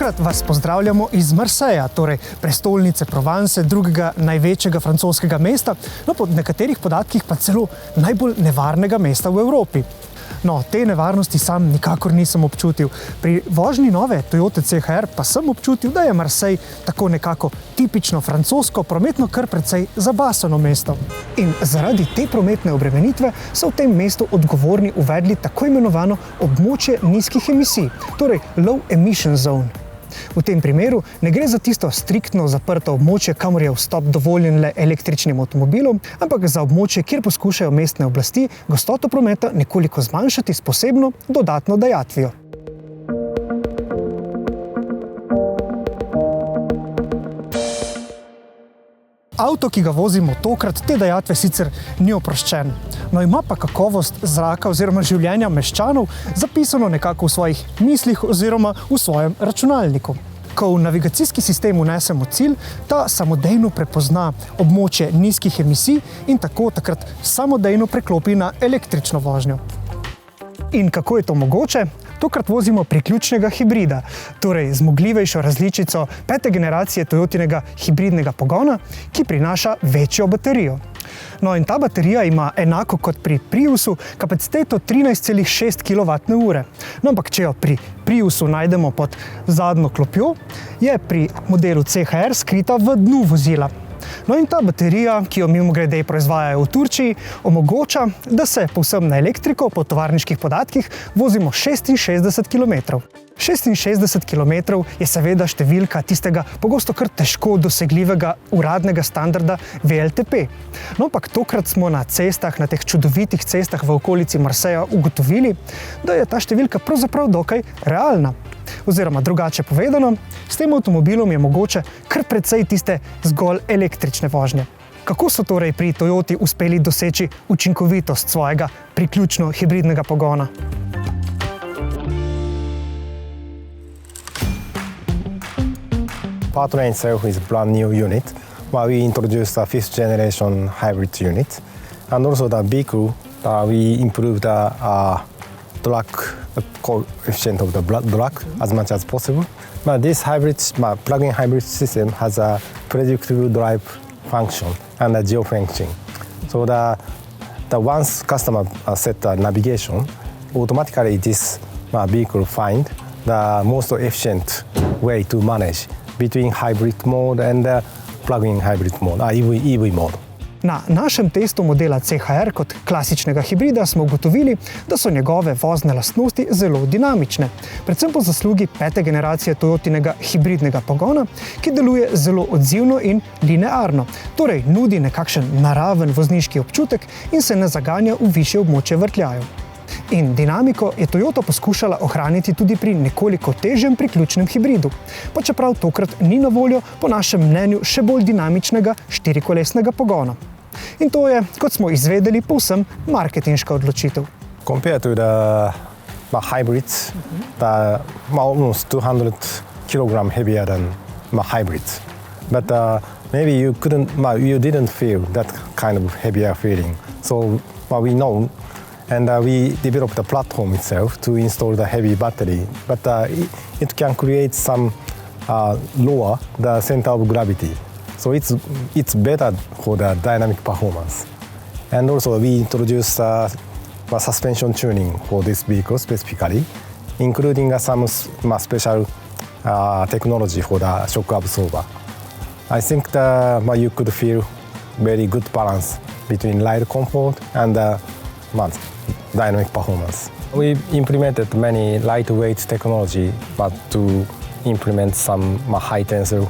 Tokrat vas pozdravljamo iz Marseja, torej prestolnice Provence, drugega največjega francoskega mesta, no po nekaterih podatkih pa celo najbolj nevarnega mesta v Evropi. No, te nevarnosti sam nikakor nisem občutil. Pri vožnji nove Toyota CHR pa sem občutil, da je Marsej tako nekako tipično francosko, prometno kar precej zabasano mesto. In zaradi te prometne obremenitve so v tem mestu odgovorni uvedli tako imenovano območje nizkih emisij, torej Low Emission Zone. V tem primeru ne gre za tisto striktno zaprto območje, kamor je vstop dovoljen le električnim avtomobilom, ampak za območje, kjer poskušajo mestne oblasti gostoto prometa nekoliko zmanjšati s posebno dodatno dajatvijo. Avto, ki ga vozimo tokrat, te dajatve sicer ni oproščen, no ima pa kakovost zraka oziroma življenja meščanov zapisano nekako v svojih mislih oziroma v svojem računalniku. Ko v navigacijski sistem vnesemo cilj, ta samodejno prepozna območje nizkih emisij in tako takrat samodejno preklopi na električno vožnjo. In kako je to mogoče? Tokrat vozimo priključnega hibrida, torej zmogljivejšo različico 5. generacije Toyotinega hibridnega pogona, ki prinaša večjo baterijo. No in ta baterija ima enako kot pri Priusu kapaciteto 13,6 kWh. No, ampak če jo pri Priusu najdemo pod zadnjo klopjo, je pri modelu CHR skrita v dnu vozila. No in ta baterija, ki jo mimogrede proizvajajo v Turčiji, omogoča, da se povsem na elektriko po tovarniških podatkih vozimo 66 km. 66 km je seveda številka tistega pogosto kar težko dosegljivega uradnega standarda WLTP. No, ampak tokrat smo na cestah, na teh čudovitih cestah v okolici Marseja ugotovili, da je ta številka pravzaprav dokaj realna. Oziroma drugače povedano, s tem avtomobilom je mogoče kar precej tiste zgolj električne vožnje. Kako so torej pri Toyoti uspeli doseči učinkovitost svojega priključno hibridnega pogona? Powertrain itself is a brand new unit. We introduced a 5th generation hybrid unit. And also the vehicle, we improved the drag coefficient of the drag as much as possible. But this hybrid, plug-in hybrid system has a predictable drive function and a geofencing. So the once customer set the navigation, automatically this vehicle find the most efficient way to manage between hybrid mode and plug-in hybrid mode, EV mode. Na našem testu modela CHR kot klasičnega hibrida smo ugotovili, da so njegove vozne lastnosti zelo dinamične, predvsem po zaslugi 5. generacije Toyotinega hibridnega pogona, ki deluje zelo odzivno in linearno, torej nudi nekakšen naraven vozniški občutek in se ne zaganja v višje območje vrtljajev. In dinamiko je Toyota poskušala ohraniti tudi pri nekoliko težjem priključnem hibridu, pa čeprav tokrat ni na voljo po našem mnenju še bolj dinamičnega štirikolesnega pogona. In to je, kot smo izvedeli, povsem marketinška odločitev. Compared to the hybrids, the almost 200 kg heavier than hybrids. But maybe you didn't feel that kind of heavier feeling. So we know. And we developed a platform itself to install the heavy battery, but it can create some lower the center of gravity. So it's better for the dynamic performance. And also we introduced suspension tuning for this vehicle specifically, including some special technology for the shock absorber. I think you could feel very good balance between ride comfort and dynamic performance. We implemented many lightweight technology, but to implement some high tensile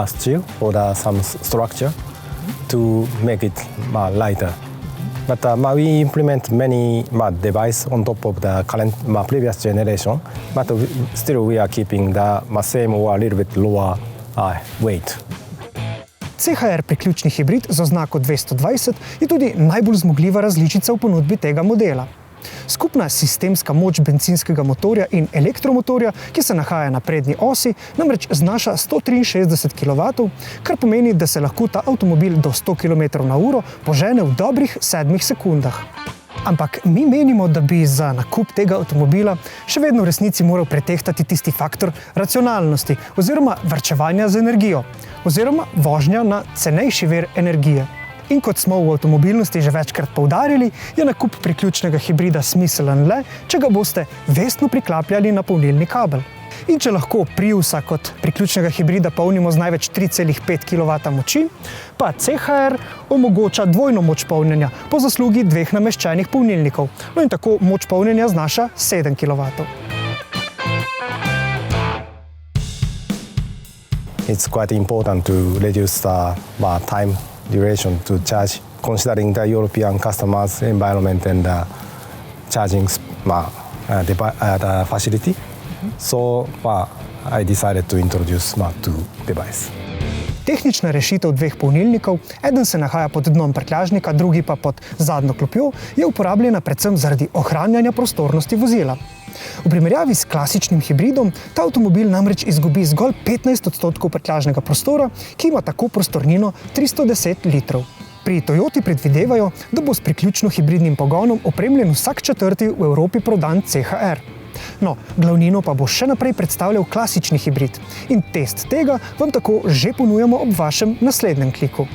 steel or some structure to make it lighter. But we implement many devices on top of the current previous generation, but still we are keeping the same or a little bit lower weight. CHR priključni hibrid z oznako 220 je tudi najbolj zmogljiva različica v ponudbi tega modela. Skupna sistemska moč bencinskega motorja in elektromotorja, ki se nahaja na prednji osi, namreč znaša 163 kW, kar pomeni, da se lahko ta avtomobil do 100 km/h požene v dobrih 7 sekundah. Ampak mi menimo, da bi za nakup tega avtomobila še vedno v resnici moral pretehtati tisti faktor racionalnosti oziroma varčevanja z energijo oziroma vožnja na cenejši vir energije. In kot smo v avtomobilnosti že večkrat poudarili, je nakup priključnega hibrida smiselen le, če ga boste vestno priklapljali na polnilni kabel. In če lahko Priusa kot priključnega hibrida polnimo z največ 3,5 kW moči, pa CHR omogoča dvojno moč polnjenja po zaslugi dveh nameščenih polnilnikov. No in tako moč polnjenja znaša 7 kW. It's quite important to reduce the time duration to charge, considering the European customers' environment and the charging the facility. So I decided to introduce two devices. Tehnična rešitev dveh polnilnikov, eden se nahaja pod dnom prtljažnika, drugi pa pod zadnjo klopjo, je uporabljena predvsem zaradi ohranjanja prostornosti vozila. V primerjavi s klasičnim hibridom ta avtomobil namreč izgubi zgolj 15% prtljažnega prostora, ki ima tako prostornino 310 litrov. Pri Toyoti predvidevajo, da bo s priključno hibridnim pogonom opremljen vsak četrti v Evropi prodan CHR. No, glavnino pa bo še naprej predstavljal klasični hibrid in test tega vam tako že ponujamo ob vašem naslednjem kliku.